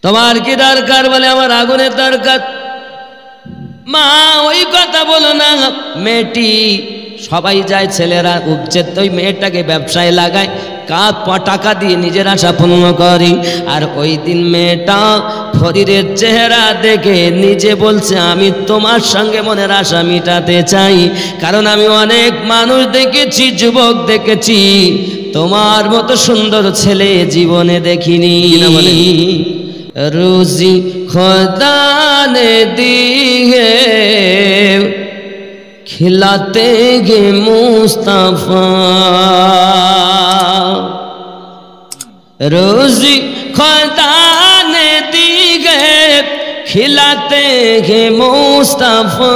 তোমার কি দরকার? বলে আমার আগুনের দরকার। মা ওই কথা বলো না। মেয়েটি সবাই যায়, ছেলেরা উপচে ওই মেয়েটাকে ব্যবসায় লাগায়, টাকা দিয়ে নিজের আশা পূর্ণ করি। আর ওই দিন মেয়েটা ফরিদের চেহারা দেখে নিজে বলছে, আমি তোমার সঙ্গে মনের আশা মিটাতে চাই, কারণ আমি অনেক মানুষ দেখেছি, যুবক দেখেছি, তোমার মতো সুন্দর ছেলে জীবনে দেখিনি। রুজি খোদা ने दी है खिलाते गे मुस्तफा, रोजी खुदा ने दी है खिलाते गे मुस्तफा,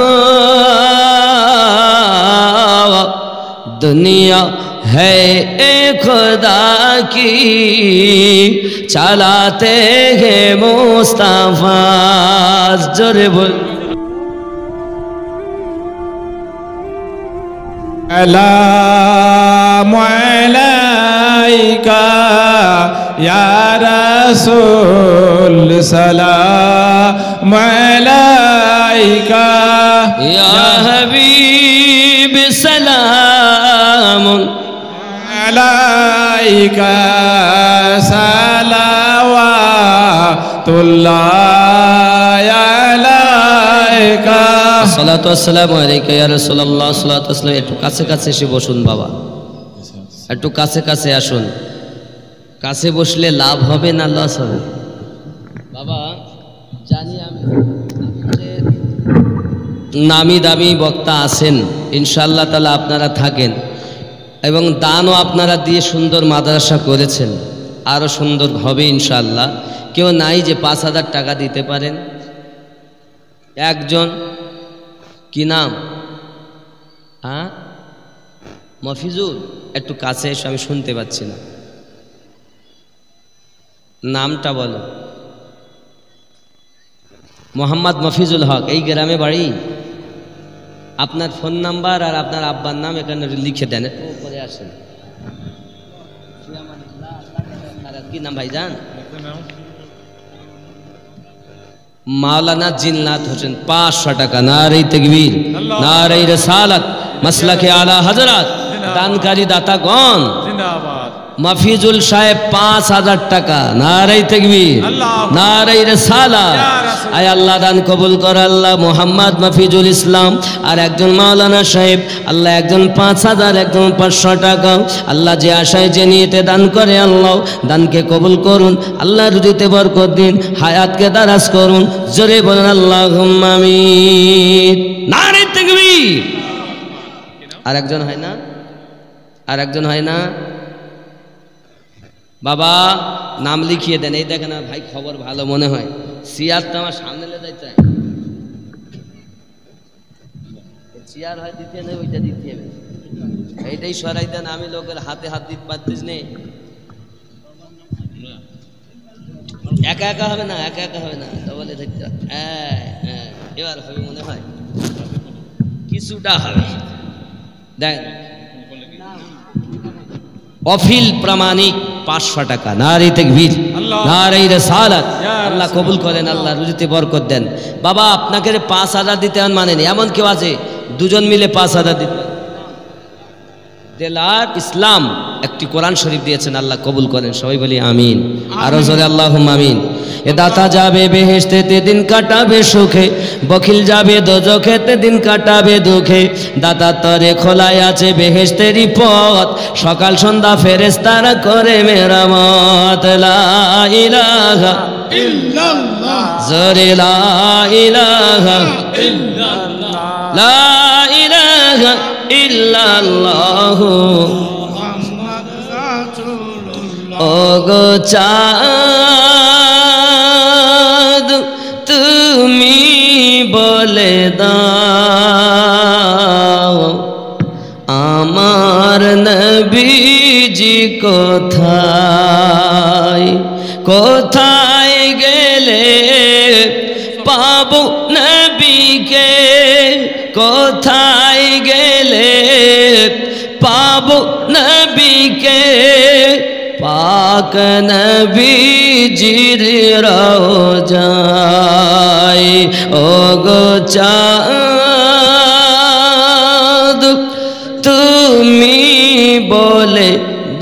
दुनिया है एक खुदा की चलाते हैं मुस्तफा। जोरे बोल। सलाम अलैका या रसूल, सलाम अलैका या हबीब, सलाम अलैका सलावातुल्लाह अलैका। সালাতু ওয়াসসালামু আলাইকা ইয়া রাসূলুল্লাহ। সালাতু ওয়াসসালাম। একটু কাছে কাছে এসে বসুন বাবা, একটু কাছে কাছে আসুন। কাছে বসলে লাভ হবে না লস হবে? বাবা জানি আমি নামি দামি বক্তা আছেন, ইনশাআল্লাহ তাআলা আপনারা থাকেন এবং দানও আপনারা দিয়ে সুন্দর মাদ্রাসা করেছেন, আরও সুন্দর হবে ইনশাআল্লাহ। কেউ নাই যে 5,000 টাকা দিতে পারেন? একজন। কি নাম? হ্যাঁ, মফিজুল। একটু কাছে এসে, আমি শুনতে পাচ্ছি না, নামটা বলো। মোহাম্মদ মফিজুল হক। এই গ্রামে বাড়ি? আপনার ফোন নাম্বার আর আপনার আব্বার নাম এখানে লিখে দেন, একটু পরে আসেন। কি নাম ভাইজান? মাওলানা জিন্নাত হোসেন। 500 টাকা। নারে তাকবীর, নারে রিসালাত, মাসলাকে আলা হযরত। দানকারী দাতাগণ জিন্দাবাদ। মফিজুল সাহেব 5,000 টাকা। নারে তাকবীর, নারে রিসালাত। আয় আল্লাহ দান কবুল কর আল্লাহ। মোহাম্মদ মফিজুল ইসলাম। আর একজন মাওলানা সাহেব, আল্লাহ একজন 5,000, একজন 500 টাকা। আল্লাহ যে আশায় যে নিয়তে দান করে আল্লাহ দানকে কবুল করুন। আল্লাহ রুজিতে বরকত দিন, হায়াতকে দারাজ করুন। জোরে বলেন আল্লাহুম্মা আমিন। নারে তাকবীর। আর একজন হয় না? আর একজন হয় না? বাবা নাম লিখিয়ে দেন। এই দেখেন ভাই, খবর ভালো মনে হয়। চেয়ারটা আমার সামনে লে যাইতে, চেয়ার হয় দিতে নেই, ওইটা দিতে হবে। এইটাই সরাই দেন, আমি লোকের হাতে হাত দিতে পারতিস নেই। একা একা হবে না, একা একা হবে না, ডবলে থাকতে। হ্যাঁ হ্যাঁ, এবার হবে মনে হয়, কিছুটা হবে। দেখ অফিল প্রামাণিক 500 টাকা। নারে তাকবীর, নারে রিসালাত। আল্লাহ কবুল করেন, আল্লাহ রুজিতে বরকত দেন। বাবা আপনাকে 5,000 দিতে মানেনি, এমন কেউ আছে? দুজন মিলে 5,000 দিতে। দেলার ইসলাম একটি কোরআন শরীফ দিয়েছেন, আল্লাহ কবুল করেন। সবাই বলি আমিন। আরো জোরে আল্লাহুম্মা আমিন। এ দাতা যাবে বেহেশতেতে, দিন কাটাবে সুখে। বখিল যাবে দোজখেতে, দিন কাটাবে দুঃখে। দাতা তরে খোলায় আছে বেহেশতেরই পথ, সকাল সন্ধ্যা ফেরেশতারা করে মেরামত। লা ইলাহা ইল্লাল্লাহ, জোরে লা ইলাহা ইল্লাল্লাহ, লা ইলাহা ইল্লাল্লাহ মুহাম্মদ রাসূলুল্লাহ। ওগো চাঁদ তুমি বলে দাও, আমার নবীজি কোথায়? কোথায় গেলে পাবো নবীকে? কোথায় গেলে পাবো নবীকে? পাক নবীজির রওজায় ওগো চাঁদ তুমি বলে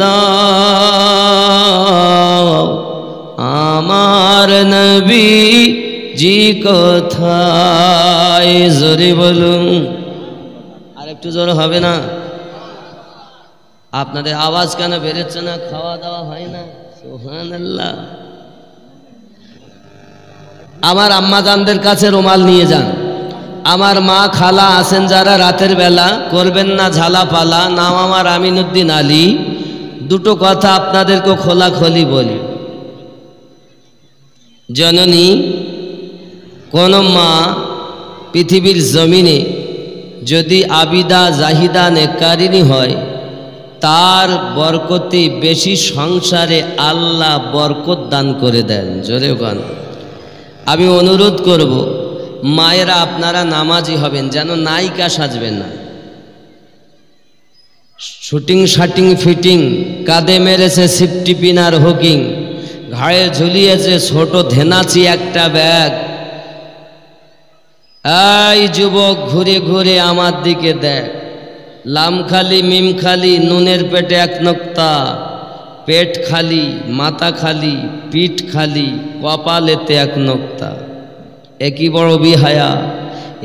দাও আমার নবী জি কোথায়? জোরে বলুন, আর একটু জোরে হবে না? আপনাদের আওয়াজ কেন বেরোচ্ছে না? খাওয়া দাওয়া হয় না? সুবহানাল্লাহ। আমার আম্মাজানদের কাছে রুমাল নিয়ে যান। আমার মা খালা আছেন যারা, রাতের বেলা করবেন না ঝালা পালা। নাম আমার আমিনুদ্দিন আলী। দুটো কথা আপনাদেরকে খোলাখলি বলি। জননী, কোন মা পৃথিবীর জমিনে যদি আবিদা জাহিদা নেকারিনী হয়, তার বরকতে বেশি সংসারে আল্লাহ বরকত দান করে দেন। জোরে গান। আমি অনুরোধ করব, মায়েরা আপনারা নামাজি হবেন, যেন নায়িকা সাজবেন না। শুটিং শাটিং ফিটিং, কাঁধে মেরেছে সিফটি পিনার হুকিং, ঘাড়ে ঝুলিয়েছে ছোট ধেনাচি একটা ব্যাগ। এই যুবক, ঘুরে ঘুরে আমার দিকে দেখ। লাম খালি মিম খালি, নুনের পেটে এক নোক্তা, পেট খালি মাথা খালি পিঠ খালি, কপালেতে এক নোক্তা। একই বড় বিহায়া,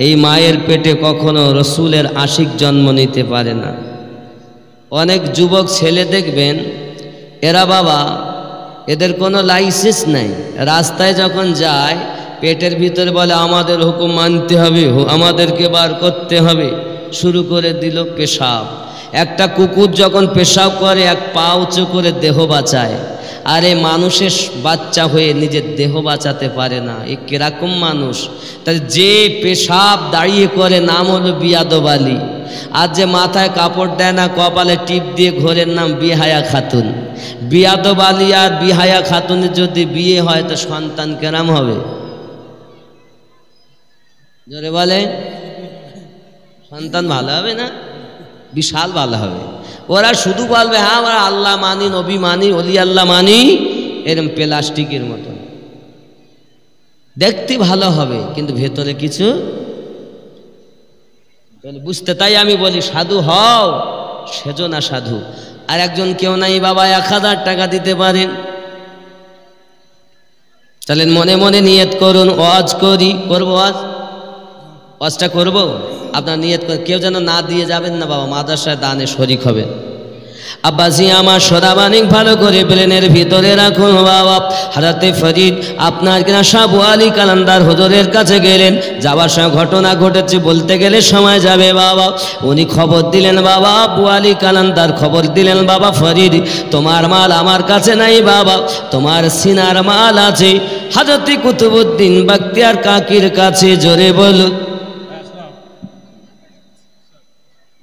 এই মায়ের পেটে কখনো রসুলের আশিক জন্ম নিতে পারে না। অনেক যুবক ছেলে দেখবেন, এরা বাবা এদের কোনো লাইসেন্স নাই। রাস্তায় যখন যায় পেটের ভিতরে বলে আমাদের হুকুম মানতে হবে, আমাদেরকে বার করতে হবে। শুরু করে দিল পেশাব। একটা কুকুর যখন পেশাব করে এক পা উঁচু করে দেহ বাঁচায়, আর এই মানুষের বাচ্চা হয়ে নিজের দেহ বাঁচাতে পারে না। এ কিরকম মানুষ? তাই যে পেশাব দাঁড়িয়ে করে নাম হলো বিয়াদব আলী, আর যে মাথায় কাপড় দেয় না, কপালে টিপ দিয়ে ঘোরের নাম বিহায়া খাতুন। বিয়াদব আলী আর বিহায়া খাতুনের যদি বিয়ে হয় তো সন্তান কেরাম হবে? জোরে বলে, সন্তান ভালো হবে না? বিশাল ভালো হবে। ওরা শুধু বলবে হ্যাঁ আমরা আল্লাহ মানি, নবী মানি, অলি আল্লাহ মানি, এরকম প্লাস্টিকের মতো। দেখতে ভালো হবে কিন্তু ভেতরে কিছু বুঝতে। তাই আমি বলি সাধু হও, সেজো না সাধু। আর একজন কেউ নাই বাবা 1000 টাকা দিতে পারেন, তাহলে মনে মনে নিয়ত করুন, ওয়াজ করবো, ওয়াজটা করবো। আপনার নিয়ত করে কেউ যেন না দিয়ে যাবেন না বাবা, মাদ্রাসায় দানে শরিক হবেন। আব্বাসি আমার সদাবানিক ভালো করে ব্রেনের ভিতরে রাখুন বাবা। হযরতে ফরিদ আপনার কিনা সাবু আলী কালান্দার হুজুরের কাছে গেলেন, যাবার সময় ঘটনা ঘটেছে, বলতে গেলে সময় যাবে বাবা। উনি খবর দিলেন বাবা, আবু আলী কালান্দার খবর দিলেন বাবা ফরিদ তোমার মাল আমার কাছে নাই বাবা, তোমার সিনার মাল আছে হযরতে কুতুবউদ্দিন বখতিয়ার কাকির কাছে। জোরে বলুন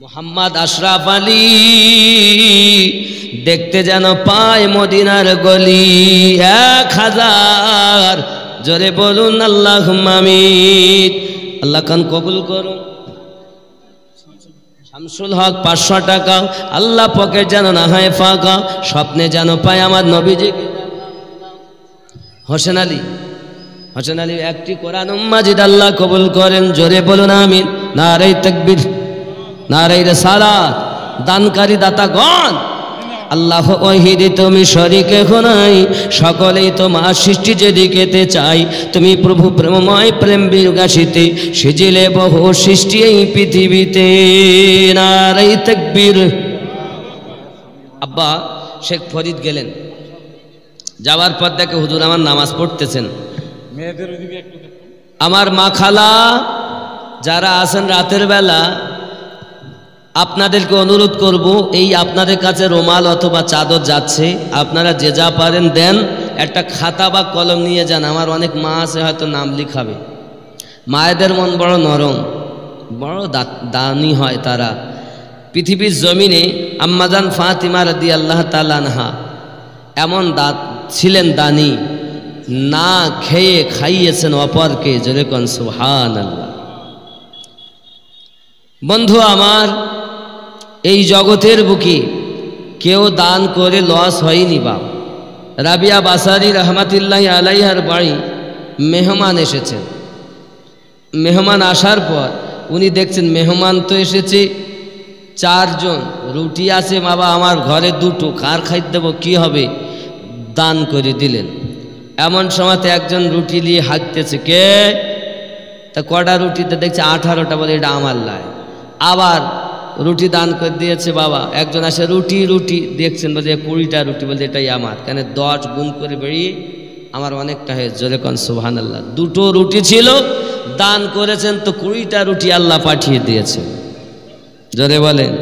মোহাম্মদ আশরাফ আলী। দেখতে যেন পায় মদিনার গলি 1000। জোরে বলুন আল্লাহুম্মা আমিন। আল্লাহ খান কবুল করুন। শামসুল হক 500 টাকা। আল্লাহ পকেট যেন না হয় ফাঁকা, স্বপ্নে যেন পায় আমার নবীজি। হোসেন আলী একটি কোরআন মাজিদ আল্লাহ কবুল করেন। জোরে বলুন আমিন। নারে তাকবীর, নারে রিসালাত। দানকারী দাতাগণ, আল্লাহ ওয়াহিদ তুমি শরীক নাই, সকলেই তোমার সৃষ্টি যেদিকেতে চাই। তুমি প্রভু প্রেমময় প্রেম বিরগাসিতে সেজিলে বহু সৃষ্টি এই পৃথিবীতে। নারে তাকবীর। আব্বা শেখ ফরিদ গেলেন, যাওয়ার পর দেখে হুজুর আমার নামাজ পড়তেছেন। আমার মা খালা যারা আছেন রাতের বেলা, আপনাদেরকে অনুরোধ করব, এই আপনাদের কাছে রুমাল অথবা চাদর যাচ্ছে, আপনারা যে যা পারেন দেন। একটা খাতা বা কলম নিয়ে যান। আমার অনেক মা আছে হয়তো নাম লিখাবে। মায়েদের মন বড় নরম, বড় দানি হয় তারা। পৃথিবীর জমিনে আম্মাজান ফাতিমা রাদিয়াল্লাহু তাআলা আনহা এমন ছিলেন দানি, না খেয়ে খাইয়েছেন অপরকে। জোরে কোন সুবহানাল্লাহ। বন্ধু আমার, এই জগতের বুকে কেউ দান করে লস হয়নি বাপ। রাবিয়া বাসারি রহমাতুল্লাহ আলাইহার বাড়ি মেহমান এসেছেন। মেহমান আসার পর উনি দেখছেন মেহমান তো এসেছে 4 জন, রুটি আছে বাবা আমার ঘরে 2টো, কার খাইতে দেবো কী হবে, দান করে দিলেন। এমন সময়তে একজন রুটি নিয়ে হাঁকতেছে, কে? তা কটা রুটিতে দেখছে 18টা, বলে এটা আমার লাই। আবার রুটি দান করে দিয়েছে বাবা। একজন আসে রুটি দেখছেন, বলছে 20টা রুটি, বলছে এটাই আমার, কেন 10 গুণ করে বেরিয়ে আমার অনেকটা হয়ে, জোরে কন সুবহানাল্লাহ। 2টো রুটি ছিল, দান করেছেন তো 20টা রুটি আল্লাহ পাঠিয়ে দিয়েছে, জোরে বলেন।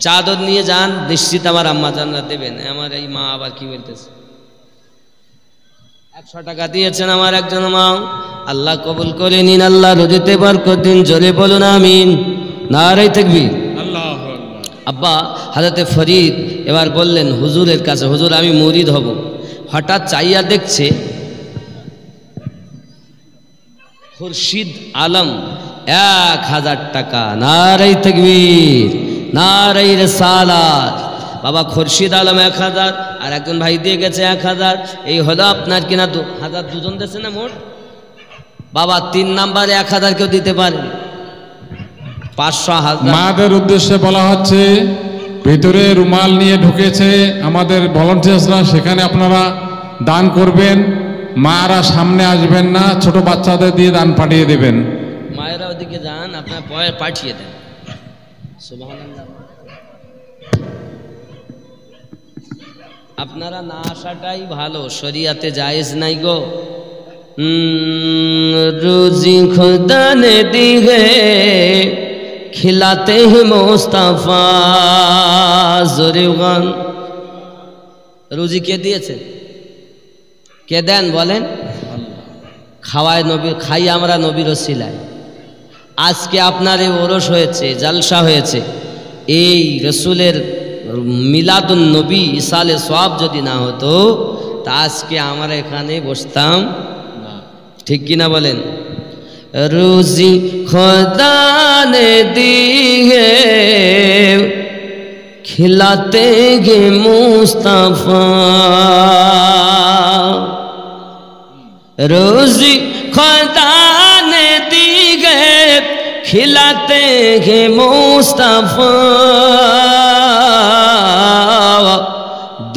চাদর নিয়ে যান, নিশ্চিত আমার আম্মা জানরা দেবেন। আমার এই মা আবার কি বলতেছে, 100 টাকা দিয়েছেন আমার একজন মা, আল্লাহ কবুল করে নিন, আল্লাহ রোজিতে বরকত দিন, জোরে বলুন আমিন, নারায়ে তাকবীর। আব্বা হযরতে ফরিদ এবার বললেন হুজুরের কাছে, হুজুর আমি মুরিদ হব। হঠাৎ চাইয়া দেখছে খুরশিদ আলম 1000 টাকা, নারায়ে তাকবীর, নারায়ে রিসালাত। বাবা খুরশিদ আলম 1000, আর একজন ভাই দিয়ে গেছে 1000, এই হলো আপনার কিনা 2000, দুজন দিয়েছে না মোট। বাবা 3 নাম্বারে 1000 কেউ দিতে পারে, 500 মাদের উদ্দেশ্যে বলা হচ্ছে, ভিতরে রুমাল নিয়ে ঢুকেছে আমাদের ভলান্টিয়ার্সরা, সেখানে আপনারা দান করবেন। মারা সামনে আসবেন না, ছোট বাচ্চাদের দিয়ে দান পাঠিয়ে দেবেন। মায়েরা ওদিকে যান, আপনার পাঠিয়ে দেন। সুবহানাল্লাহ। আপনারা না আসাটাই ভালো, শরিয়াতে জায়েজ নাই গো। রুজি খুদা নে दी है खिलाते हैं मुस्तफा, জোরেগান। রুজি কে দিয়েছে, কে দেন বলেন? খাওয়ায় নবী, খাই আমরা নবীর ওসিলায়। আজকে আপনার এই ওরস হয়েছে, জালসা হয়েছে, এই রসুলের মিলাদুন নবী ইসালে সওয়াব যদি না হতো তা আজকে আমরা এখানে বসতাম, ঠিক কিনা বলেন? রুজি খোদা নে दी है खिलाते हैं मुस्तफा, रोजी खुदा ने दी है खिलाते हैं मुस्तफा,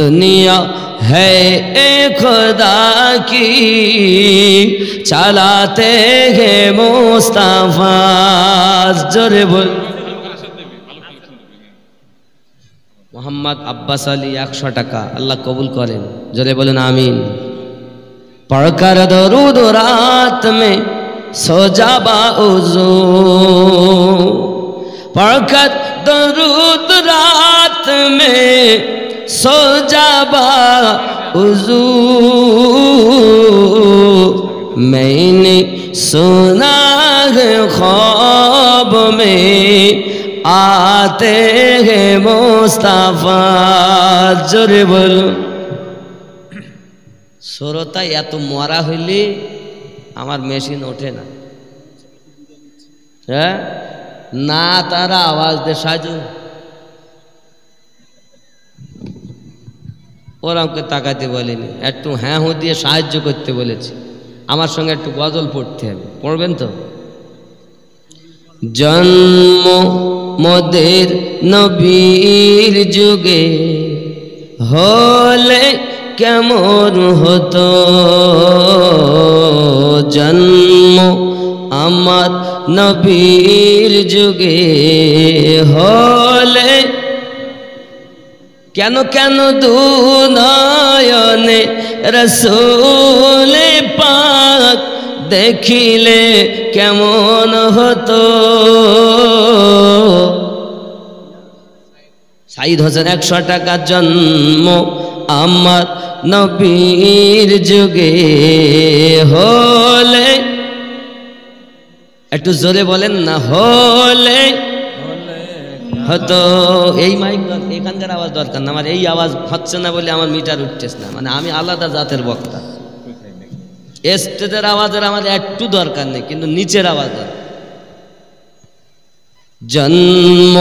दुनिया है एक खुदा की चलाते हैं मुस्तफा, जोरे बोल। मोहम्मद अब्बास अली 100 টাকা, আল্লাহ কবুল করেন, জোরে বলেন আমিন। पढ़कर दरूद रात में सो जाबा उज़ू, पढ़कर दरूद रात में सो जाबा उज़ू, मैंने सुना है ख्वाब में आते हैं मुस्तफा, जोरे बोलो। শ্রোতা এত মরা হইলে আমার মেশিন ওঠে না, হ্যাঁ না, তারা আওয়াজ দে সাহায্য, ওরকম তাকাতে বলেনি, একটু হ্যাঁ হু দিয়ে সাহায্য করতে বলেছি। আমার সঙ্গে একটু গজল পড়তে হবে, পড়বেন তো? জন্ম মোদের নবীর যুগে হলে কেমন হতো, জন্ম আমার নবীর যুগে হলে কেন কেন দুনয়নে রসূল পাক দেখিলে কেমন হতো। সাইদ হোসেন 100 টাকা, জন্ম আমার নবীর যুগে হলে, একটু জোরে বলেন না, হলে হতো। এই মাইক এখানকার আওয়াজ দরকার না, আমার এই আওয়াজ হচ্ছে না বলে আমার মিটার উঠতেছে না, মানে আমি আলাদা জাতের বক্তা। স্টেজের আওয়াজের আমার একটু দরকার নেই, কিন্তু নিচের আওয়াজ দরকার। জন্ম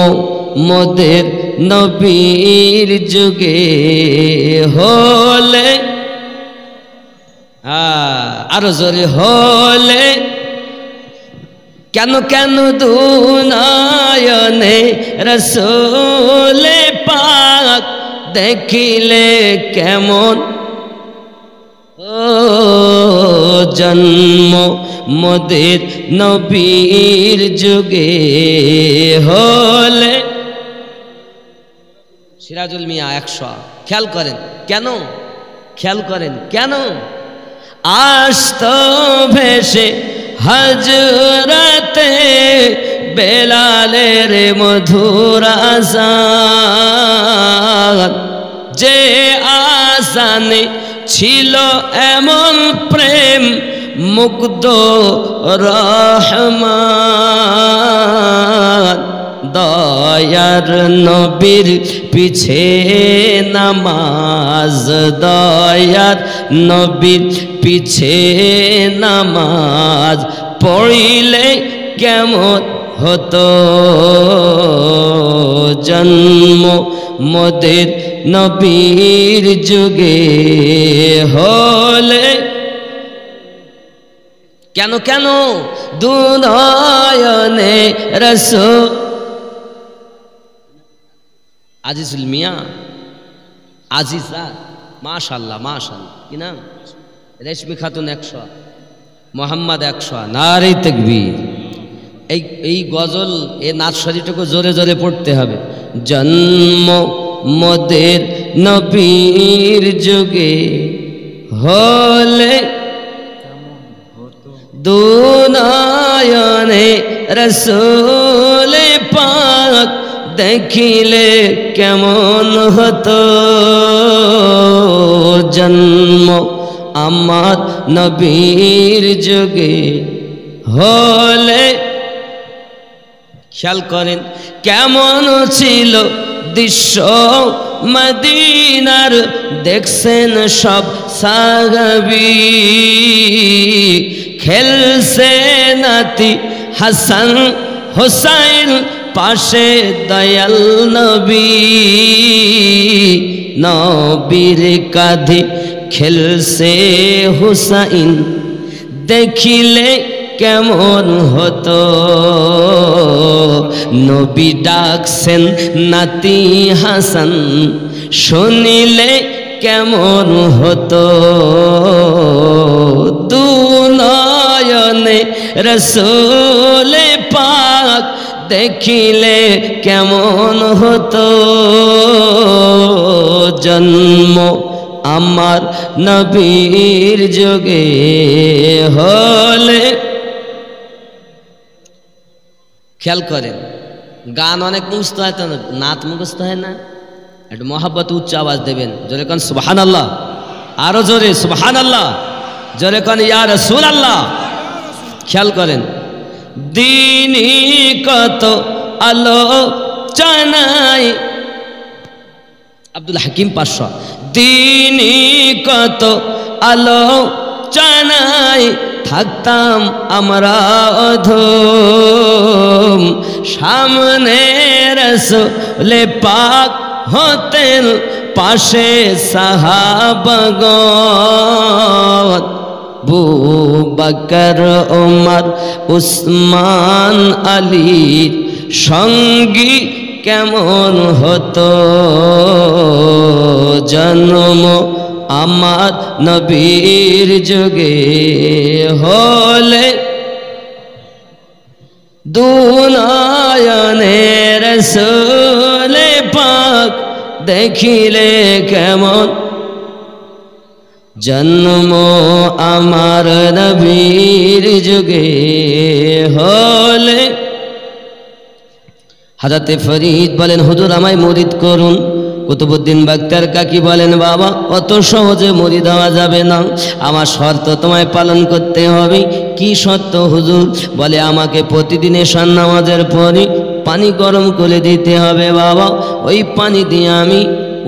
মোদের নবীর যুগে হলে, আরো জোরে হলে, কেন কেন দুনয়নে রসূল পাক দেখিলে কেমন, ও জন্ম মোদের নবীর যুগে হলে। সিরাজুল মিয়া 100। খেয়াল করেন কেন, খেয়াল করেন কেন আসত ভেসে হযরতে বেলালের মধুর আযান, যে আসানে ছিল এমন প্রেম মুগ্ধ রহমান, দয়ার নবীর পিছে নামাজ, দয়ার নবীর পিছে নামাজ পড়িলে কেমন হতো, জন্ম মোদের নবীর যুগে হলে। কেন কেন দুনয়নে রসূল, আজিজুল মিয়া, আজিজা, মাশাআল্লাহ মাশাআল্লাহ, কি নাম? রেশমি খাতুন 100, মোহাম্মদ 100, নারে তাকবীর। এই গজল, এই নাচ শরীফটুকু জোরে জোরে পড়তে হবে। জন্ম মোদের নবীর যুগে হলে, দুনয়নে রসূল পাক দেখিলে কেমন হতো, জন্ম আমার নবীর যুগে হলে। খেয়াল করেন কেমন ছিল দৃশ্য মদিনার, দেখছেন সব সাহাবী, খেলছে নাতি হাসান হোসাইন পাশে দয়াল নবী, নবীর কাঁধে খেলছে হুসাইন দেখিলে কেমন হতো, নবী ডাকছেন নাতি হাসান শুনিলে কেমন হতো, দুনয়নে রসূল পাক দেখিলে কেমন হতো, জন্ম আমার নবীর যুগে হলে। খেয়াল করেন গান অনেক মুখস্থ হয় তো, নাত মুখস্থ হয় না? একটু মহাব্বত উচ্চ আওয়াজ দেবেন, জোরে কোন সুবহানাল্লাহ, আরো জোরে সুবহানাল্লাহ, জোরে কোন ইয়া রাসূলুল্লাহ। খেয়াল করেন দিনই কত আলোচনায়, আব্দুল হাকিম 500, দিনই কত আলোচনায় থাকতাম আমরা অধম, সামনে রাসূল পাক হতেন পাশে সাহাবাগণ, আবু বকর ওমর উসমান আলীর সঙ্গী কেমন হতো, জন্ম আমার নবীর যুগে হলে, দুনয়নে রসূল পাক দেখিলে কেমন, জন্ম আমার নবীর যুগে হলে। হযরতে ফরিদ বলেন হুজুর আমায় মুরিদ করুন। কুতুবউদ্দিন বাগতার কাকি বলেন বাবা অত সহজে মুরিদ হওয়া যাবে না, আমার শর্ত তোমায় পালন করতে হবে। কি শর্ত হুজুর? বলে আমাকে প্রতিদিন এশার নামাজের পরে পানি গরম করে দিতে হবে বাবা, ওই পানি দিয়ে আমি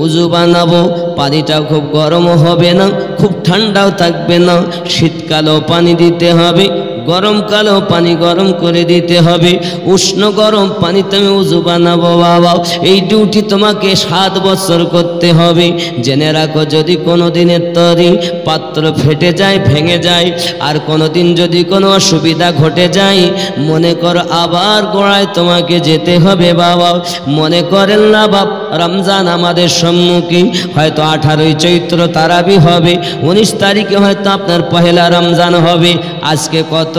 উজু বানাবো। পানিটাও খুব গরমও হবে না, খুব ঠান্ডাও থাকবে না, শীতকালেও পানি দিতে হবে, গরমকালেও পানি গরম করে দিতে হবে, উষ্ণ গরম পানিতে আমি উজু বানাবো বাবা। এই ডিউটি তোমাকে 7 বছর করতে হবে। জেনে রাখো, যদি কোনো দিনের তরি পাত্র ফেটে যায়, ভেঙে যায়, আর কোনো দিন যদি কোনো অসুবিধা ঘটে যায়, মনে কর আবার গোড়ায় তোমাকে যেতে হবে বাবা। মনে করেন না বাপ, রমজান আমাদের সম্মুখে, হয়তো 18ই চৈত্র তারাবি হবে, 19 তারিখে হয়তো আপনার পহেলা রমজান হবে। আজকে কত?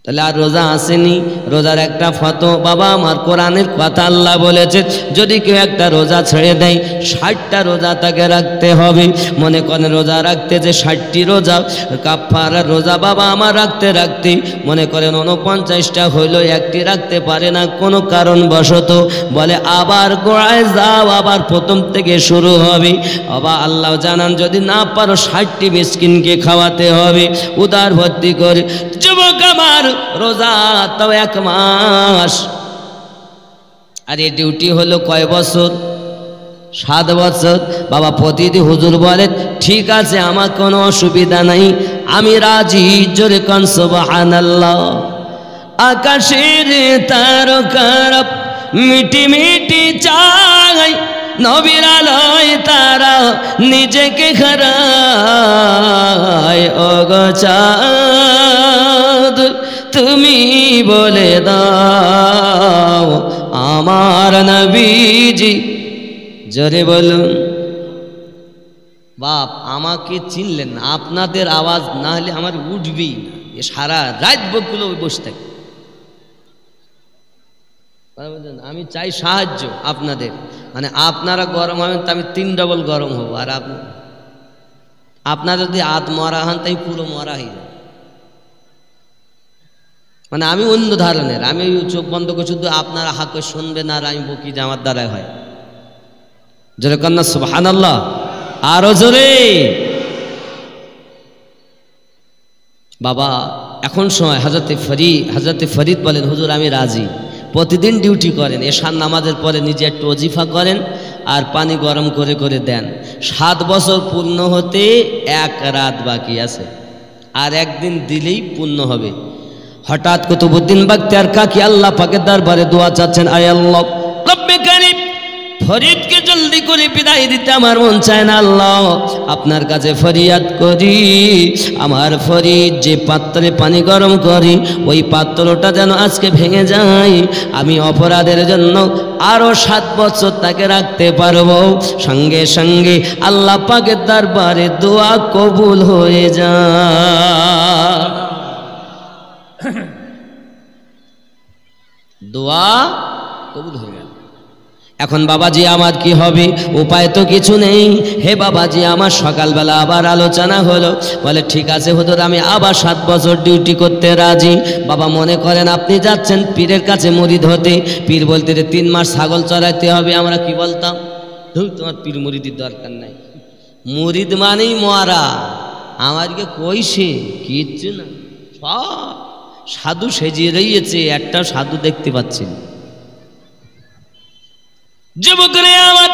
তাহলে আর রোজা আসেনি। রোজার একটা ফতো বাবা, আমার কোরআনের কথা আল্লাহ বলেছে, যদি কেউ একটা রোজা ছেড়ে দেয় 60টা রোজা তাকে রাখতে হবে। মনে করেন রোজা রাখতে যে 60টি রোজা, কাফারা রোজা বাবা আমার রাখতে রাখতে মনে করেন 49টা হইলো, একটি রাখতে পারে না কোনো কারণবশত, বলে আবার গোড়ায় যাও, আবার প্রথম থেকে শুরু হবে। বাবা আল্লাহ জানান, যদি না পারো 60টি মিসকিনকে খাওয়াতে হবে উদার ভর্তি করে। যুবক আমার, রোজা তাও 1 মাস, আর এই ডিউটি হলো কয় বছর? 7 বছর। বাবা প্রতিদিন হুজুর বলে, ঠিক আছে আমার কোনো অসুবিধা নাই, আমি রাজি, জোরে কোন সুবহানাল্লাহ। আকাশের তারকার মিটি মিটি চাই, নবীর আলোয় তারা নিজেকে হারায়। ও গো চাঁদ, তুমি বলে দাও আমার নবীজি, জোরে বলুন। বাপ আমাকে চিনলেন না, আপনাদের আওয়াজ না হলে আমার উঠবেই না, সারা রাত বকুলো বসে থাকে। আমি চাই সাহায্য আপনাদের, মানে আপনারা গরম হবেন তো আমি 3 ডবল গরম হব, আর আপনারা যদি আধ মরা হন তাই পুরো মরা হয়ে যায়। মানে আমি অন্য ধরনের, আমি চোখ বন্ধ করে শুধু আপনারা হাঁকে শুনবেন আর আমি বকি যে আমার দ্বারাই হয়। জোরে কন্যা সুবহানাল্লাহ, আরো জোরে। বাবা এখন সময় হযরতে ফরিদ বলেন, হুজুর আমি রাজি, প্রতিদিন ডিউটি করেন, এশার নামাজের পরে নিজে একটু ওজিফা করেন আর পানি গরম করে করে দেন। 7 বছর পূর্ণ হতে 1 রাত বাকি আছে, আর একদিন দিলেই পূর্ণ হবে। হঠাৎ কুতুবউদ্দিন বখতিয়ার কাকি আল্লাহ পাকের দরবারে দোয়া চাচ্ছেন, আয় আল্লাহ রব্বে কারীম, ফরিদকে জলদি করে বিদায় দিতে আমার মন চায় না আল্লাহ, আপনার কাছে ফরিয়াদ করি, আমার ফরিদ যে পাত্রে পানি গরম করি ওই পাত্রটা যেন আজকে ভেঙে যায়, আমি অপরাধের জন্য আরো 7 বছর তাকে রাখতে পারবো। সঙ্গে সঙ্গে আল্লাহ পাকের দরবারে দোয়া কবুল হয়ে যায়, দোয়া কবুল হয়ে গেল। এখন বাবাজি আমার কি হবে? উপায় তো কিছু নেই। হে বাবাজি আমার সকালবেলা আবার আলোচনা হলো, বলে ঠিক আছে হুজুর আমি আবার 7 বছর ডিউটি করতে রাজি। বাবা মনে করেন আপনি যাচ্ছেন পীরের কাছে মুরিদ হতে, পীর বলতে 3 মাস ছাগল চড়াইতে হবে, আমরা কি বলতাম, তোমার পীর মুরিদের দরকার নাই, মুরিদ মানেই মরা, আমারকে কইছে কিচ্ছু না, সব সাধু সেজিয়ে রয়েছে, একটাও সাধু দেখতে পাচ্ছি না। যুবকরে আমার,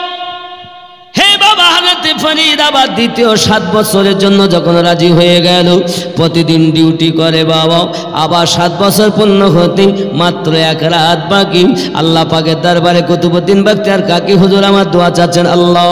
হে বাবা হযরতে ফরিদ আবার দ্বিতীয় 7 বছরের জন্য যখন রাজি হয়ে গেল, প্রতিদিন ডিউটি করে বাবা, আবার 7 বছর পূর্ণ হতে মাত্র 1 রাত বাকি। আল্লাহ পাকের দরবারে কুতুবউদ্দিন বখতিয়ার কাকি হুজুর আমার দোয়া চাচ্ছেন, আল্লাহ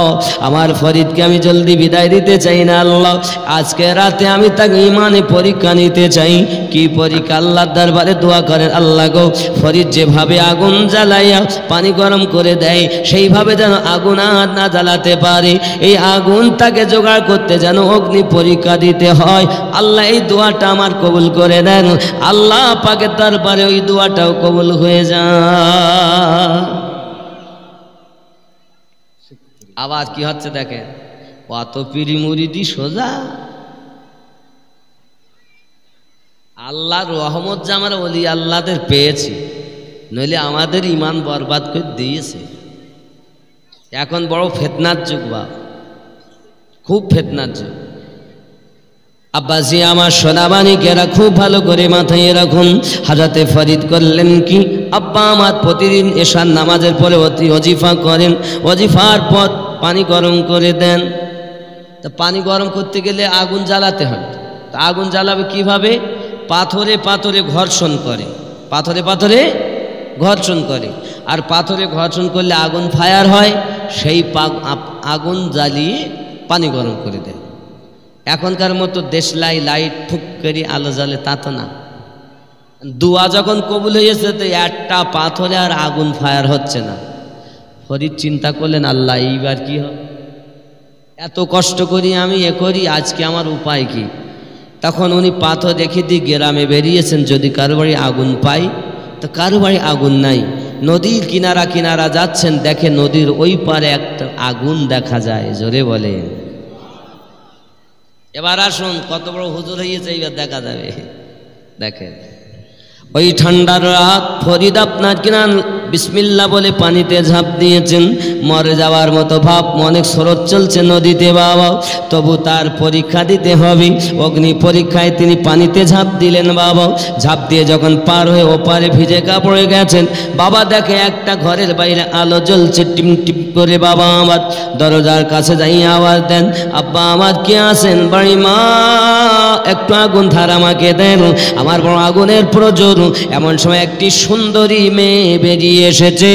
আমার ফরিদকে আমি জলদি বিদায় দিতে চাই না আল্লাহ, আজকে রাতে আমি তাকে ইমানে পরীক্ষা নিতে চাই। কি পরীক্ষা? আল্লাহর দরবারে দোয়া করেন, আল্লাহ গো ফরিদ যেভাবে আগুন জ্বালাইয়া পানি গরম করে দেয় সেইভাবে যেন আগুন আর না জ্বালাতে পারে, এই আগুন তাকে জোগাড় করতে যেন অগ্নি পরীক্ষা দিতে হয়। আল্লাহ এই দোয়াটা আমার কবুল করে দেন। আল্লাহ পাকের দরবারে ওই দোয়াটাও কবুল হয়ে যায়। আবার কি হচ্ছে দেখেন, কত পীরি মুরিদি সোজা, আল্লাহর রহমত যে আমরা ওলি আল্লাহদের পেয়েছি, নইলে আমাদের ইমান বরবাদ করে দিয়েছে। এখন বড় ফিতনার যুগ, বা খুব ফিতনার যুগ। আব্বাসি আমার সোনামানিকেরা খুব ভালো করে মাথায় রাখুন, হযরতে ফরিদ করলেন কি, আব্বা আমার প্রতিদিন এশার নামাজের পরে ওজিফা করেন, ওজিফার পর পানি গরম করে দেন, তো পানি গরম করতে গেলে আগুন জ্বালাতে হয়। তো আগুন জ্বালাবে কিভাবে? পাথরে পাথরে ঘর্ষণ করে, পাথরে পাথরে ঘর্ষণ করে। আর পাথরে ঘর্ষণ করলে আগুন ফায়ার হয়, সেই আগুন জ্বালিয়ে পানি গরম করে দেয়। এখনকার মতো দেশলাই লাইট ফুক করে আলো জ্বালে তা তো না। দোয়া যখন কবুল হয়েছে তো একটা পাথরে আর আগুন ফায়ার হচ্ছে না। ফরিদ চিন্তা করলেন, আল্লাহ এইবার কি হবে? এত কষ্ট করি আমি এ করি, আজকে আমার উপায় কি? তখন উনি পাথর রেখে দিয়ে গ্রামে বেরিয়েছেন, যদি কারো বাড়ি আগুন পাই। তো কারো বাড়ি আগুন নাই। নদীর কিনারা কিনারা যাচ্ছেন, দেখে নদীর ওই পারে একটা আগুন দেখা যায়। জোরে বলে। এবার আসুন, কত বড় হুজুর হয়েছে এইবার দেখা যাবে। দেখেন ওই ঠান্ডার রাত ফরিদ আপনার কিনা বিসমিল্লাহ বলে পানিতে ঝাঁপ দিয়েছেন। মরে যাওয়ার মতো ভাব, অনেক স্রোত চলছে নদীতে বাবা, তবু তার পরীক্ষা দিতে হবে। অগ্নি পরীক্ষায় তিনি পানিতে ঝাঁপ দিলেন বাবা। ঝাঁপ দিয়ে যখন পার হয়ে ওপারে ভিজে কাপড়ে গেছেন, বাবা দেখে একটা ঘরের বাইরে আলো জ্বলছে টিম টিম করে। বাবা আমার দরজার কাছে যাই আওয়াজ দেন, আব্বা আমার কে আছেন? বাড়ি মা, একটু আগুন ধার আমাকে দেন, আমার বড় আগুনের প্রয়োজন। এমন সময় একটি সুন্দরী মেয়ে বেরিয়ে এসেছে।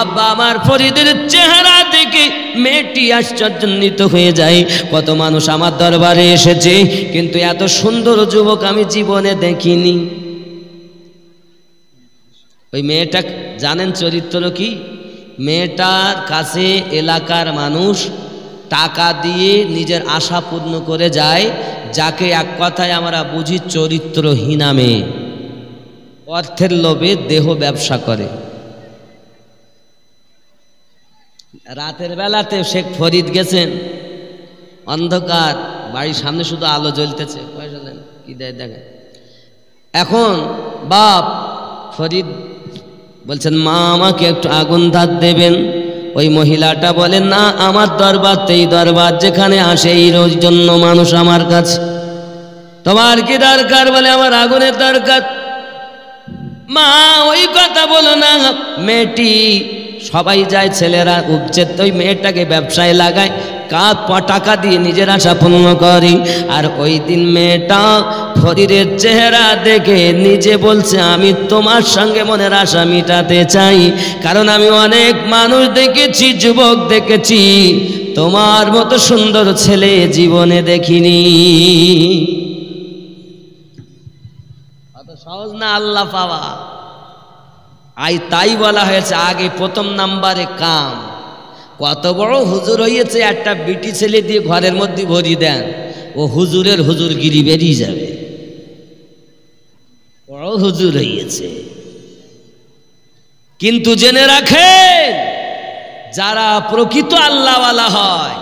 আব্বা আমার ফরিদের চেহারা দেখে মেয়েটি আশ্চর্যান্বিত হয়ে যায়। কত মানুষ আমার দরবারে এসেছে, কিন্তু এত সুন্দর যুবক আমি জীবনে দেখিনি। ওই মেয়েটা জানেন চরিত্র কি? মেয়েটার কাছে এলাকার মানুষ টাকা দিয়ে নিজের আশা পূর্ণ করে যায়, যাকে এক কথায় আমরা বুঝি চরিত্রহীনা মেয়ে। অর্থের লোভে দেহ ব্যবসা করে। রাতের বেলাতে শেখ ফরিদ গেছেন, অন্ধকার, বাড়ির সামনে শুধু আলো জ্বলতেছে। পয়সা দেন, কি দেয় দেখেন। এখন বাপ ফরিদ বলছেন, মা আমাকে একটু আগুন ধার দেবেন। ওই মহিলাটা বলেন, না, আমার দরবার এই দরবার, যেখানে আসে এই রোজ জন্য মানুষ আমার কাছে। তোমার কি দরকার? বলে আমার আগুনের দরকার। মা ওই কথা বলো না। মেয়েটি সবাই যায়, ছেলেরা উপচে ওই মেয়েটাকে ব্যবসায় লাগায়, টাকা দিয়ে নিজের আশা পূর্ণ করি। আর ওই দিন মেয়েটা ফরিদের চেহারা দেখে নিজে বলছে, আমি তোমার সঙ্গে মনের আশা মিটাতে চাই, কারণ আমি অনেক মানুষ দেখেছি, যুবক দেখেছি, তোমার মতো সুন্দর ছেলে জীবনে দেখিনি। অত সহজ না আল্লাহ পাওয়া। তাই বলা হয়েছে আগে প্রথম নাম্বারে কাম। কত বড় হুজুর হয়েছে, একটা বিটি ছেলে দিয়ে ঘরের মধ্যে ভরি দেন, ও হুজুরের হুজুরগিরি বেরিয়ে যাবে। বড় হুজুর হয়েছে। কিন্তু জেনে রাখেন, যারা প্রকৃত আল্লাহওয়ালা হয়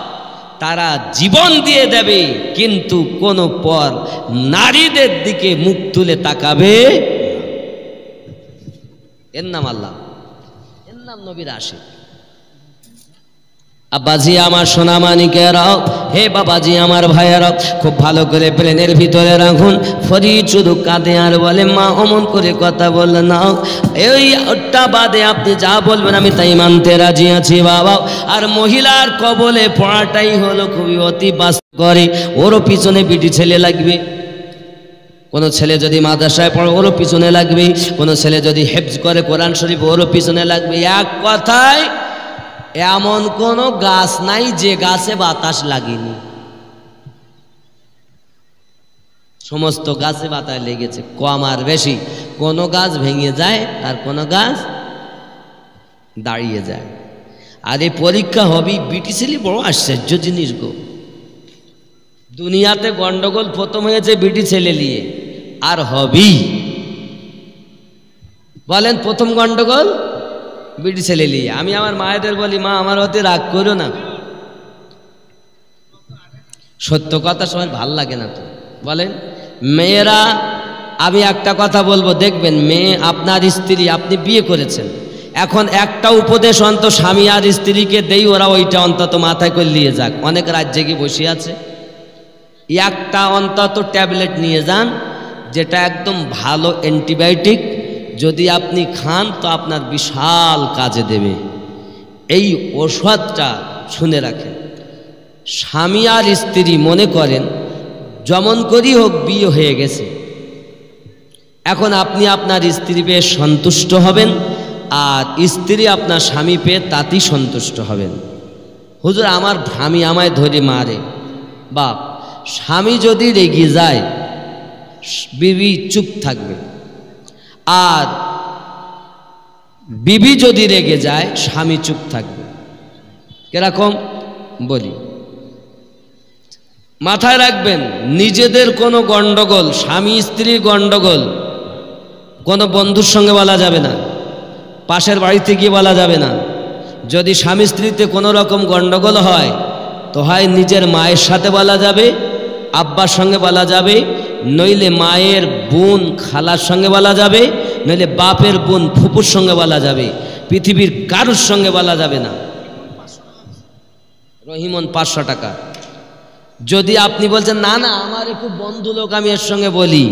তারা জীবন দিয়ে দেবে, কিন্তু কোন পর নারীদের দিকে মুখ তুলে তাকাবে। এর নাম আল্লাহ, এর নাম নবীর আশিক। আব্বাজি আমার সোনামানিকেরাও, হে বাবাজি আমার ভাইয়েরাও, খুব ভালো করে প্লেনের ভিতরে রাখুন। ফরিদ শুধু কাঁদে আর বলে, মা অমন করে কথা বললেন না, এইটা বাদে আপনি যা বলবেন আমি তাই মানতে রাজি আছি বাবা। আর মহিলার কবলে পড়াটাই হলো খুবই অতি বাস্তব করে। ওরও পিছনে বিটি ছেলে লাগবে। কোনো ছেলে যদি মাদ্রাসায় পড়ে ওরও পিছনে লাগবে, কোনো ছেলে যদি হেফজ করে কোরআন শরীফ ওরও পিছনে লাগবে। এক কথায় এমন কোনো গাছ নাই যে গাছে বাতাস লাগেনি। সমস্ত গাছে বাতাস লেগেছে, কম আর বেশি। কোনো গাছ ভেঙে যায় আর কোনো গাছ দাঁড়িয়ে যায়। আর এই পরীক্ষা হবেই। বিটি ছেলে বড় আশ্চর্য জিনিস গো। দুনিয়াতে গন্ডগোল প্রথম হয়েছে বিটি ছেলে নিয়ে, আর হবেই। বলেন প্রথম গন্ডগোল বিটি ছেলে নিয়ে। আমি আমার মায়েদের বলি, মা আমার হতে রাগ করো না, সত্য কথা সবার ভাল লাগে না তো। বলেন মেয়েরা, আমি একটা কথা বলবো, দেখবেন মেয়ে আপনার স্ত্রী, আপনি বিয়ে করেছেন, এখন একটা উপদেশ অন্ত স্বামী আর স্ত্রীকে দেই, ওরা ওইটা অন্তত মাথায় করে নিয়ে যাক। অনেক রাত জেগে বসে আছে, একটা অন্তত ট্যাবলেট নিয়ে যান, যেটা একদম ভালো অ্যান্টিবায়োটিক। যদি আপনি খান তো আপনার বিশাল কাজে দেবে। এই ওষুধটা শুনে রাখেন। স্বামী আর স্ত্রী মনে করেন যেমন করেই হোক বিয়ে হয়ে গেছে, এখন আপনি আপনার স্ত্রী পেয়ে সন্তুষ্ট হবেন আর স্ত্রী আপনার স্বামী পেয়ে তাতেই সন্তুষ্ট হবেন। হুজুর আমার স্বামী আমায় ধরে মারে, বাপ স্বামী যদি রেগে যায় বিবি চুপ থাকবে, আর বিবি যদি রেগে যায় স্বামী চুপ থাকবে। কিরকম বলি, মাথায় রাখবেন নিজেদের কোনো গন্ডগোল, স্বামী স্ত্রীর গন্ডগোল কোনো বন্ধুর সঙ্গে বলা যাবে না, পাশের বাড়িতে গিয়ে বলা যাবে না। যদি স্বামী স্ত্রীতে কোনো রকম গন্ডগোল হয় তো হয় নিজের মায়ের সাথে বলা যাবে, আব্বার সঙ্গে বলা যাবে, নইলে মায়ের বোন খালার সঙ্গে বলা যাবে, নইলে বাপের বোন ফুপুর সঙ্গে বলা যাবে, পৃথিবীর কারুর সঙ্গে বলা যাবে না। রহিমন 500 টাকা। যদি আপনি বলছেন না না আমার একটু বন্ধু লোক আমি এর সঙ্গে বলি,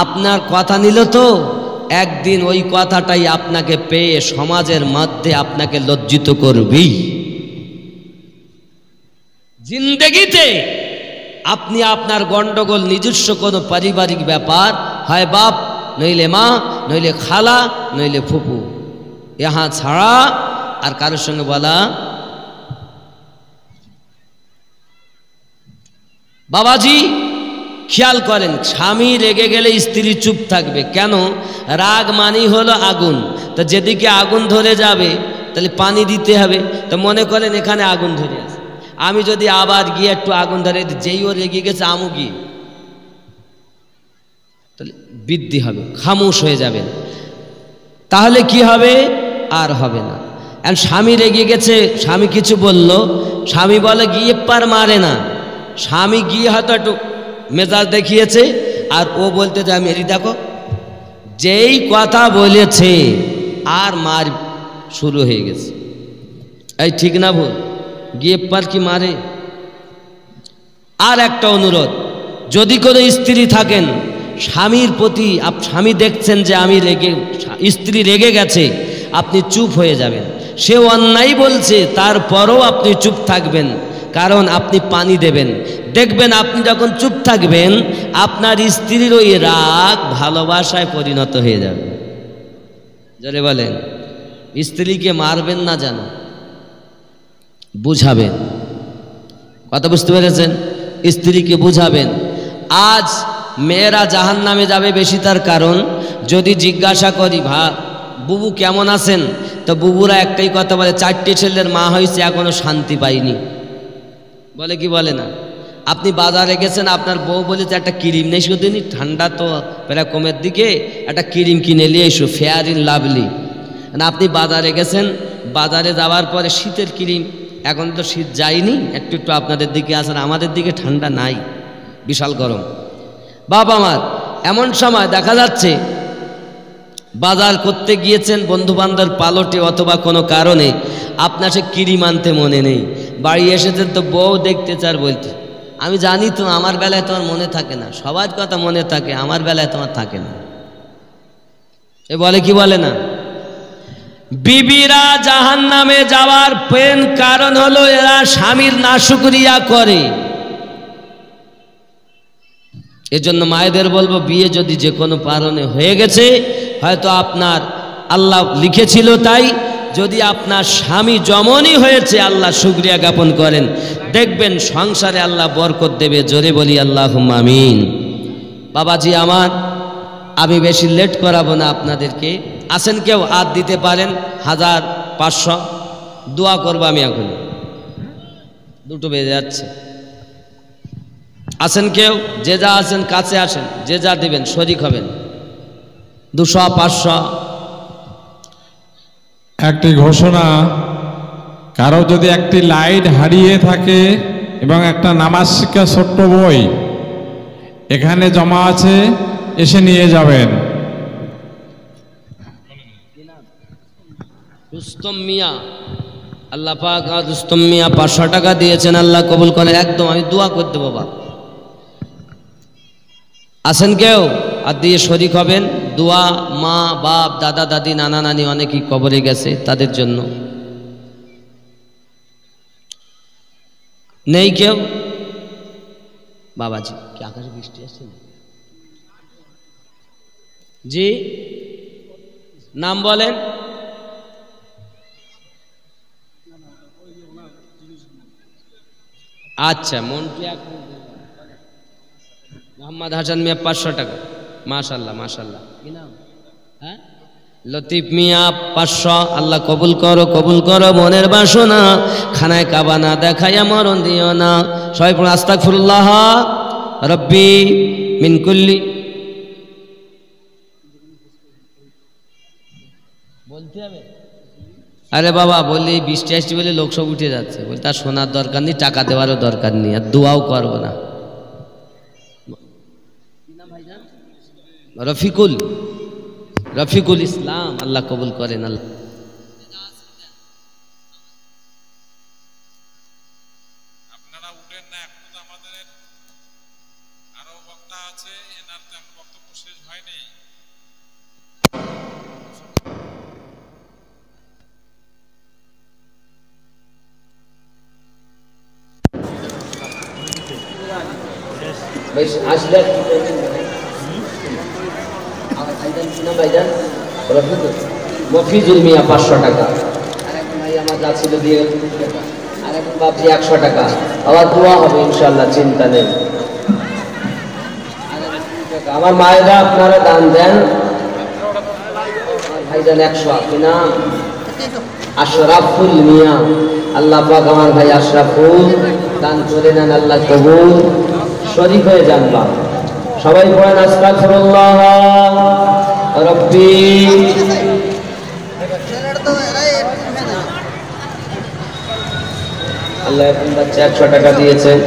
আপনার কথা নিল তো একদিন ওই কথাটাই আপনাকে পেয়ে সমাজের মধ্যে আপনাকে লজ্জিত করবেই। জিন্দেগিতে আপনি আপনার গন্ডগোল নিজস্ব কোনো পারিবারিক ব্যাপার, হয় বাপ নইলে মা নইলে খালা নইলে ফুপু, ইহা ছাড়া আর কারোর সঙ্গে বলা। বাবাজি খেয়াল করেন, স্বামী রেগে গেলে স্ত্রী চুপ থাকবে কেন? রাগ মানেই হলো আগুন, তা যেদিকে আগুন ধরে যাবে তাহলে পানি দিতে হবে। তো মনে করেন এখানে আগুন ধরে আছে, আমি যদি আবার গিয়ে একটু আগুন ধরে যেই ও রেগে গেছে আমু গিয়ে, তাহলে বৃদ্ধি হবে, খামোশ হয়ে যাবেন, তাহলে কি হবে? আর হবে না। আর স্বামী রেগে গেছে, স্বামী কিছু বলল, স্বামী বলে গিয়ে পার মারে না, স্বামী গিয়ে হয়তো একটু মেজাজ দেখিয়েছে আর ও বলতে যায় মেরি দেখো, যেই কথা বলেছে আর মার শুরু হয়ে গেছে। এই ঠিক না ভুল? গিয়ে পার কি মারে? আর একটা অনুরোধ, যদি কোনো স্ত্রী থাকেন স্বামীর প্রতি, স্বামী দেখছেন যে আমি রেগে, স্ত্রী রেগে গেছে, আপনি চুপ হয়ে যাবেন। সে অন্যায় বলছে তারপরও আপনি চুপ থাকবেন, কারণ আপনি পানি দেবেন। দেখবেন আপনি যখন চুপ থাকবেন আপনার স্ত্রীর ওই রাগ ভালোবাসায় পরিণত হয়ে যাবে। জোরে বলেন, স্ত্রীকে মারবেন না যেন, বুঝাবেন। কথা বুঝতে পেরেছেন? স্ত্রীকে বুঝাবেন। আজ মেয়েরা জাহান্নামে যাবে বেশি, তার কারণ যদি জিজ্ঞাসা করি বুবু কেমন আছেন, তো বুবুরা একটাই কথা বলে, 4টে ছেলের মা হয়েছে এখনো শান্তি পাইনি। বলে কি বলে না? আপনি বাজারে গেছেন, আপনার বউ বলেছে একটা ক্রিম নেই শুধুনি, ঠান্ডা তো প্রায় কমের দিকে, একটা ক্রিম কিনে নিয়ে এসো, ফেয়ার ইন লাভলি। আপনি বাজারে গেছেন, বাজারে যাওয়ার পরে শীতের ক্রিম, এখন তো শীত যায়নি, একটু একটু আপনাদের দিকে আসেন, আমাদের দিকে ঠান্ডা নাই, বিশাল গরম। বাবা আমার এমন সময় দেখা যাচ্ছে বাজার করতে গিয়েছেন বন্ধু বান্ধব পালটে অথবা কোনো কারণে, আপনার সে ক্রিম আনতে মনে নেই, বাড়ি এসেছেন তো বউ দেখতে চার বলতে, আমি জানি তো আমার বেলায় তোমার মনে থাকে না, সবার কথা মনে থাকে, আমার বেলায় তোমার থাকে না। এ বলে কি বলে না? বিবিরা জাহান্নামে যাওয়ার মেন কারণ হলো এরা স্বামীর নাশুকরিয়া করে। এজন্য মায়েদের বলবো, বিয়ে যদি যে কোনো কারণে হয়ে গেছে, হয়তো আপনার আল্লাহ লিখেছিল তাই, যদি আপনার স্বামী যেমনই হয়েছে আল্লাহ শুকরিয়া জ্ঞাপন করেন, দেখবেন সংসারে আল্লাহ বরকত দেবে। জোরে বলি আল্লাহুম্মা আমিন। বাবাজি আমার, আমি বেশি লেট করাবো না আপনাদেরকে। আসেন কেউ হাত দিতে পারেন, 1500 দোয়া করবো আমি এখন, 2টো বেজে যাচ্ছে। আসেন কেউ, যে যা আছেন কাছে আসেন, যে যা দিবেন শরীক হবেন। 200 500। একটি ঘোষণা, কারো যদি একটি লাইট হারিয়ে থাকে এবং একটা নামাজ শিক্ষা ছোট্ট বই এখানে জমা আছে, এসে নিয়ে যাবেন। রুস্তম মিয়া, আল্লাহ পাক রুস্তম মিয়া 500 টাকা দিয়েছেন, আল্লাহ কবুল করে। একদম আমি দোয়া করে দেবো বাবা। আসেন কেউ আর দিয়ে শরীক হবেন। দোয়া, মা বাপ দাদা দাদি নানা নানি অনেকেই কবরে গেছে, তাদের জন্য। নেই কেউ? বাবাজি কি আকাশে বৃষ্টি আসছে না? জি নাম বলেন। আচ্ছা মন্টু মোহাম্মদ হাসান মিয়া 500 টাকা। মাশাল্লাহ মাশাল্লাহ। কি নাম? হ্যাঁ লতিফ মিয়া 500। আল্লাহ কবুল করো কবুল করো মনের বাসনা, খানায় কাবা না দেখাইয়া মরণ দিও না। সবাই পড়ুন আস্তাগফিরুল্লাহ রব্বি মিন কুল্লি। বলতে হবে? আরে বাবা বললি বৃষ্টি আসছে বলে লোক সব উঠে যাচ্ছে, বলি তার শোনার দরকার নেই, টাকা দেওয়ারও দরকার নেই, আর দোয়াও করবো না। রফিকুল, রফিকুল ইসলাম, আল্লাহ কবুল করেন। আল্লাহ আপনারা উঠেন না, এখন তো আমাদের আরো বক্তা আছে, এনার তো এখন বক্তব্য শেষ হয়নি। আসলে মফিজুল মিয়া 500 টাকা। আরেকজন ভাই আমার যা ছিল দিয়ে, আরেকজন বাপজি 100 টাকা। আবার দোয়া হবে ইনশাআল্লাহ, চিন্তা নেই। আমার মায়েরা আপনারা দান দেন। ভাইজান 100। আপনি নাম? আশরাফুল মিয়া। আল্লাহ পাক আমার ভাই আশরাফুল দান করে নেন, আল্লাহ কবুল। শরীফ হয়ে জানবা। সবাই পড়েন আস্তাগফিরুল্লাহ রব্বি। আল্লাহ এখন বাচ্চা 100 টাকা দিয়েছেন।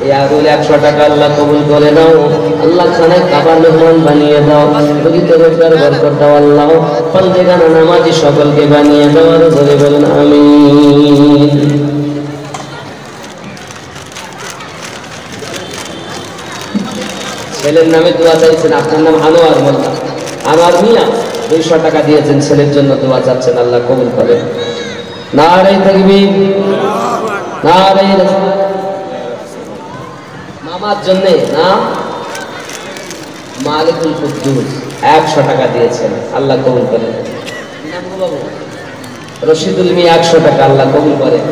ইয়ারুল 100 টাকা। আল্লাহ কবুল করে নাও। আল্লাহ খানায় কাবার মেহমান বানিয়ে দাও, রুজিতে রোজগার বরকত দাও। আল্লাহ পঞ্জেগানা নামাজি সকলকে বানিয়ে দাও। আর বলে বলেন আমিন। ছেলের নামে দোয়া চাইছেন, আপনার নাম আনোয়ার মোল্লা। আনোয়ার মিয়া 200 টাকা দিয়েছেন, ছেলের জন্য দোয়া চাচ্ছেন, আল্লাহ কবুল করেন। নারে তাকবীর, নারে রাসূল। মামার জন্য নাম মালিকুল কুদ্দুস 100 টাকা দিয়েছেন, আল্লাহ কবুল করেন। রশিদুল মিয়া 100 টাকা, আল্লাহ কবুল করেন।